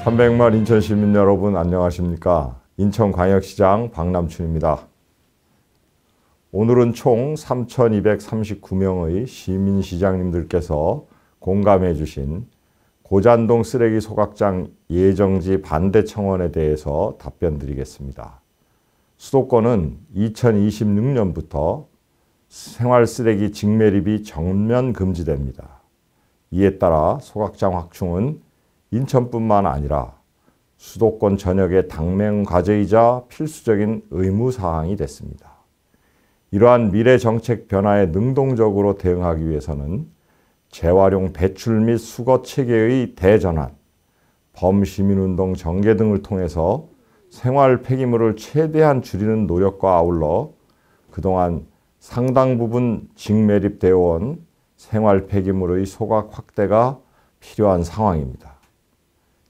300만 인천 시민 여러분 안녕하십니까? 인천광역시장 박남춘입니다. 오늘은 총 3,239명의 시민시장님들께서 공감해 주신 고잔동 쓰레기 소각장 예정지 반대 청원에 대해서 답변 드리겠습니다. 수도권은 2026년부터 생활쓰레기 직매립이 전면 금지됩니다. 이에 따라 소각장 확충은 인천뿐만 아니라 수도권 전역의 당면 과제이자 필수적인 의무사항이 됐습니다. 이러한 미래 정책 변화에 능동적으로 대응하기 위해서는 재활용 배출 및 수거 체계의 대전환, 범시민운동 전개 등을 통해서 생활 폐기물을 최대한 줄이는 노력과 아울러 그동안 상당 부분 직매립되어 온 생활 폐기물의 소각 확대가 필요한 상황입니다.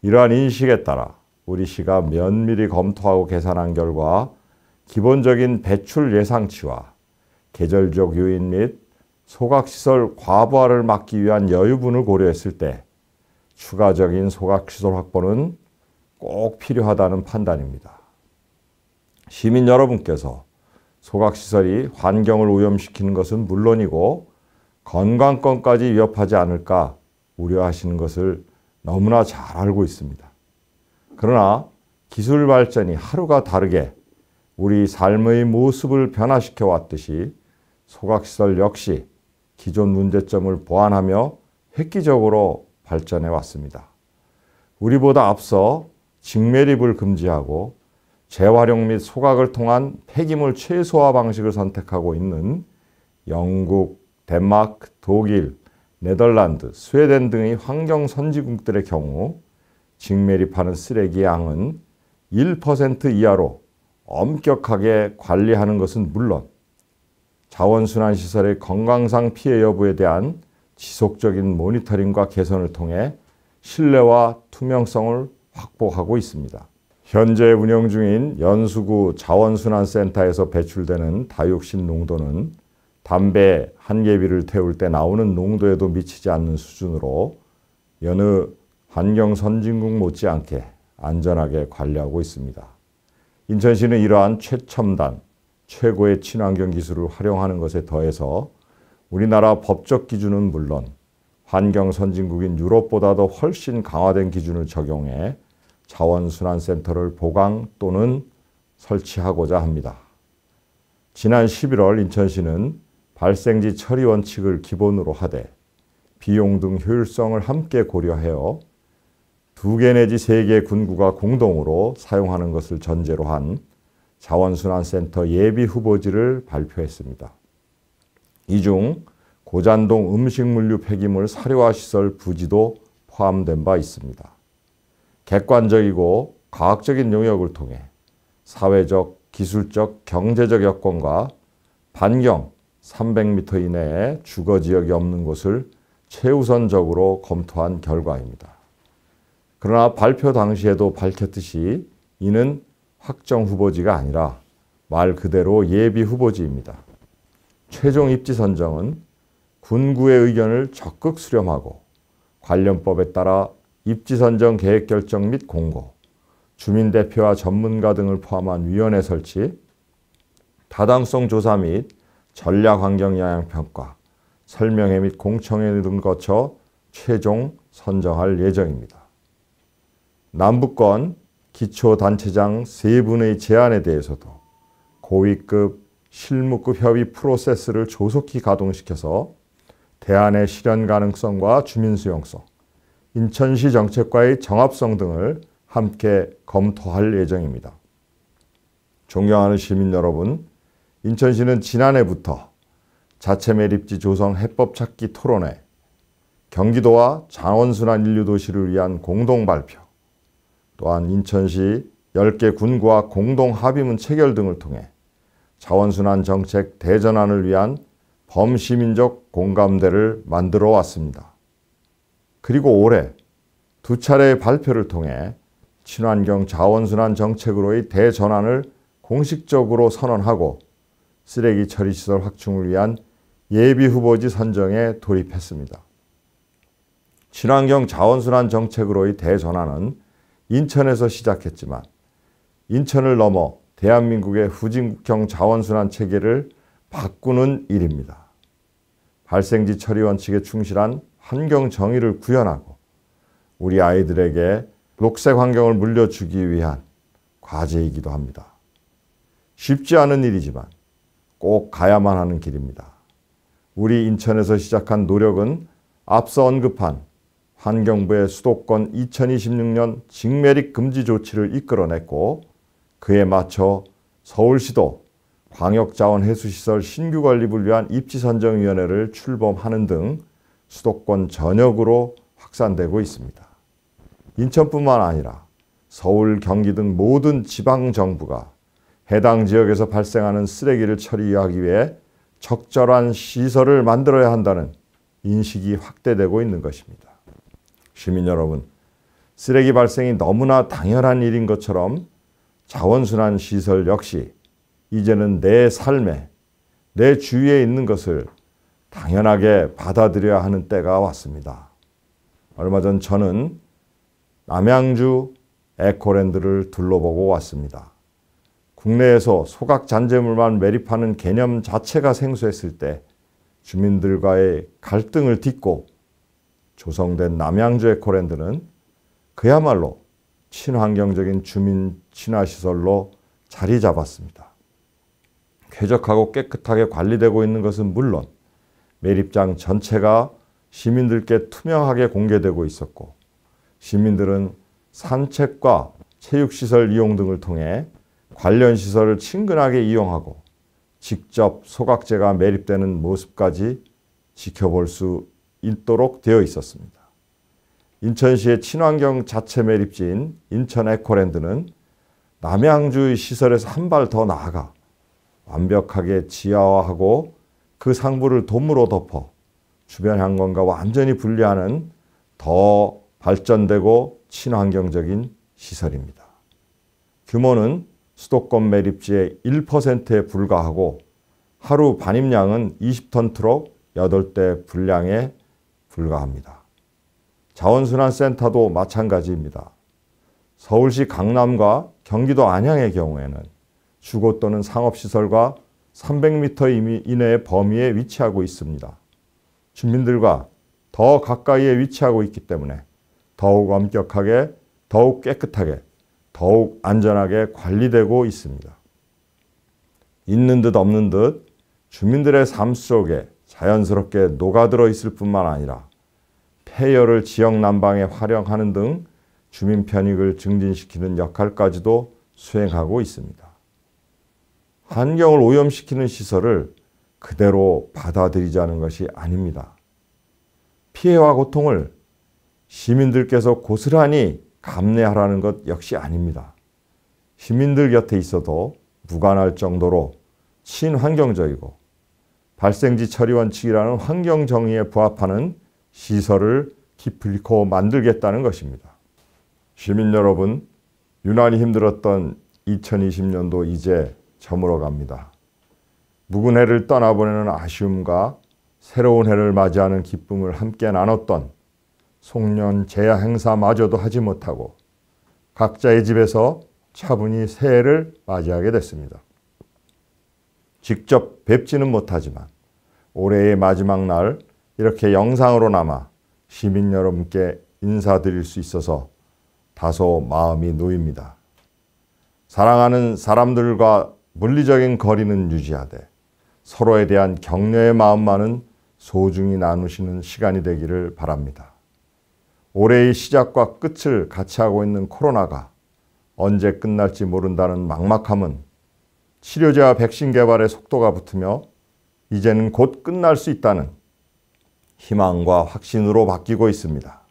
이러한 인식에 따라 우리 시가 면밀히 검토하고 계산한 결과 기본적인 배출 예상치와 계절적 요인 및 소각시설 과부하를 막기 위한 여유분을 고려했을 때 추가적인 소각시설 확보는 꼭 필요하다는 판단입니다. 시민 여러분께서 소각시설이 환경을 오염시키는 것은 물론이고 건강권까지 위협하지 않을까 우려하시는 것을 너무나 잘 알고 있습니다. 그러나 기술 발전이 하루가 다르게 우리 삶의 모습을 변화시켜 왔듯이 소각시설 역시 기존 문제점을 보완하며 획기적으로 발전해 왔습니다. 우리보다 앞서 직매립을 금지하고 재활용 및 소각을 통한 폐기물 최소화 방식을 선택하고 있는 영국, 덴마크, 독일, 네덜란드, 스웨덴 등의 환경 선진국들의 경우 직매립하는 쓰레기 양은 1% 이하로 엄격하게 관리하는 것은 물론 자원순환시설의 건강상 피해 여부에 대한 지속적인 모니터링과 개선을 통해 신뢰와 투명성을 확보하고 있습니다. 현재 운영 중인 연수구 자원순환센터에서 배출되는 다육신 농도는 담배 한 개비를 태울 때 나오는 농도에도 미치지 않는 수준으로 여느 환경 선진국 못지않게 안전하게 관리하고 있습니다. 인천시는 이러한 최첨단, 최고의 친환경 기술을 활용하는 것에 더해서 우리나라 법적 기준은 물론 환경 선진국인 유럽보다도 훨씬 강화된 기준을 적용해 자원순환센터를 보강 또는 설치하고자 합니다. 지난 11월 인천시는 발생지 처리 원칙을 기본으로 하되 비용 등 효율성을 함께 고려하여 2개 내지 3개 군구가 공동으로 사용하는 것을 전제로 한 자원순환센터 예비 후보지를 발표했습니다. 이 중 고잔동 음식물류 폐기물 사료화시설 부지도 포함된 바 있습니다. 객관적이고 과학적인 용역을 통해 사회적, 기술적, 경제적 여건과 반경 300m 이내에 주거지역이 없는 곳을 최우선적으로 검토한 결과입니다. 그러나 발표 당시에도 밝혔듯이 이는 확정 후보지가 아니라 말 그대로 예비 후보지입니다. 최종 입지 선정은 군구의 의견을 적극 수렴하고 관련법에 따라 입지 선정 계획 결정 및 공고, 주민대표와 전문가 등을 포함한 위원회 설치, 타당성 조사 및 전략환경영향평가, 설명회 및 공청회 등을 거쳐 최종 선정할 예정입니다. 남부권 기초단체장 3분의 제안에 대해서도 고위급 실무급 협의 프로세스를 조속히 가동시켜서 대안의 실현 가능성과 주민 수용성, 인천시 정책과의 정합성 등을 함께 검토할 예정입니다. 존경하는 시민 여러분, 인천시는 지난해부터 자체 매립지 조성 해법 찾기 토론회, 경기도와 자원순환 인류도시를 위한 공동 발표, 또한 인천시 10개 군구와 공동 합의문 체결 등을 통해 자원순환 정책 대전환을 위한 범시민적 공감대를 만들어 왔습니다. 그리고 올해 2차례의 발표를 통해 친환경 자원순환 정책으로의 대전환을 공식적으로 선언하고 쓰레기 처리시설 확충을 위한 예비 후보지 선정에 돌입했습니다. 친환경 자원순환 정책으로의 대전환은 인천에서 시작했지만 인천을 넘어 대한민국의 후진국형 자원순환 체계를 바꾸는 일입니다. 발생지 처리 원칙에 충실한 환경 정의를 구현하고 우리 아이들에게 녹색 환경을 물려주기 위한 과제이기도 합니다. 쉽지 않은 일이지만 꼭 가야만 하는 길입니다. 우리 인천에서 시작한 노력은 앞서 언급한 환경부의 수도권 2026년 직매립 금지 조치를 이끌어냈고 그에 맞춰 서울시도 광역자원해수시설 신규 건립을 위한 입지선정위원회를 출범하는 등 수도권 전역으로 확산되고 있습니다. 인천뿐만 아니라 서울, 경기 등 모든 지방정부가 해당 지역에서 발생하는 쓰레기를 처리하기 위해 적절한 시설을 만들어야 한다는 인식이 확대되고 있는 것입니다. 시민 여러분, 쓰레기 발생이 너무나 당연한 일인 것처럼 자원순환 시설 역시 이제는 내 삶에, 내 주위에 있는 것을 당연하게 받아들여야 하는 때가 왔습니다. 얼마 전 저는 남양주 에코랜드를 둘러보고 왔습니다. 국내에서 소각 잔재물만 매립하는 개념 자체가 생소했을 때 주민들과의 갈등을 딛고 조성된 남양주 에코랜드는 그야말로 친환경적인 주민 친화시설로 자리 잡았습니다. 쾌적하고 깨끗하게 관리되고 있는 것은 물론 매립장 전체가 시민들께 투명하게 공개되고 있었고 시민들은 산책과 체육시설 이용 등을 통해 관련 시설을 친근하게 이용하고 직접 소각재가 매립되는 모습까지 지켜볼 수 있도록 되어 있었습니다. 인천시의 친환경 자체 매립지인 인천 에코랜드는 남양주의 시설에서 한 발 더 나아가 완벽하게 지하화하고 그 상부를 돔으로 덮어 주변 환경과 완전히 분리하는 더 발전되고 친환경적인 시설입니다. 규모는 수도권 매립지의 1%에 불과하고 하루 반입량은 20톤 트럭 8대 분량에 불과합니다. 자원순환센터도 마찬가지입니다. 서울시 강남과 경기도 안양의 경우에는 주거 또는 상업시설과 300m 이내의 범위에 위치하고 있습니다. 주민들과 더 가까이에 위치하고 있기 때문에 더욱 엄격하게, 더욱 깨끗하게, 더욱 안전하게 관리되고 있습니다. 있는 듯 없는 듯 주민들의 삶 속에 자연스럽게 녹아들어 있을 뿐만 아니라 폐열을 지역 난방에 활용하는 등 주민 편익을 증진시키는 역할까지도 수행하고 있습니다. 환경을 오염시키는 시설을 그대로 받아들이자는 것이 아닙니다. 피해와 고통을 시민들께서 고스란히 감내하라는 것 역시 아닙니다. 시민들 곁에 있어도 무관할 정도로 친환경적이고 발생지 처리 원칙이라는 환경 정의에 부합하는 시설을 기필코 만들겠다는 것입니다. 시민 여러분, 유난히 힘들었던 2020년도 이제 저물어 갑니다. 묵은 해를 떠나보내는 아쉬움과 새로운 해를 맞이하는 기쁨을 함께 나눴던 송년 제야 행사마저도 하지 못하고 각자의 집에서 차분히 새해를 맞이하게 됐습니다. 직접 뵙지는 못하지만 올해의 마지막 날 이렇게 영상으로나마 시민 여러분께 인사드릴 수 있어서 다소 마음이 놓입니다. 사랑하는 사람들과 물리적인 거리는 유지하되 서로에 대한 격려의 마음만은 소중히 나누시는 시간이 되기를 바랍니다. 올해의 시작과 끝을 같이 하고 있는 코로나가 언제 끝날지 모른다는 막막함은 치료제와 백신 개발의 속도가 붙으며 이제는 곧 끝날 수 있다는 희망과 확신으로 바뀌고 있습니다.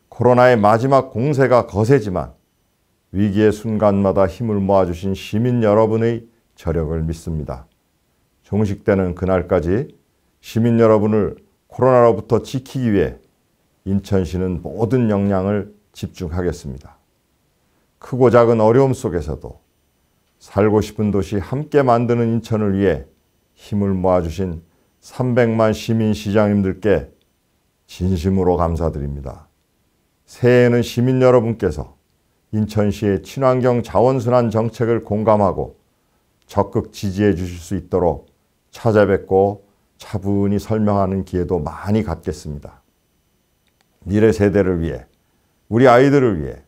코로나의 마지막 공세가 거세지만 위기의 순간마다 힘을 모아주신 시민 여러분의 저력을 믿습니다. 종식되는 그날까지 시민 여러분을 코로나로부터 지키기 위해 인천시는 모든 역량을 집중하겠습니다. 크고 작은 어려움 속에서도 살고 싶은 도시 함께 만드는 인천을 위해 힘을 모아주신 300만 시민 시장님들께 진심으로 감사드립니다. 새해에는 시민 여러분께서 인천시의 친환경 자원순환 정책을 공감하고 적극 지지해 주실 수 있도록 찾아뵙고 차분히 설명하는 기회도 많이 갖겠습니다. 미래 세대를 위해, 우리 아이들을 위해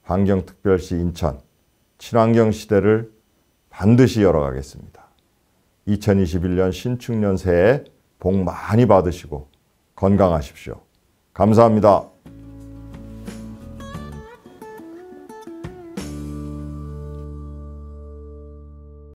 환경특별시 인천 친환경 시대를 반드시 열어가겠습니다. 2021년 신축년 새해 복 많이 받으시고 건강하십시오. 감사합니다.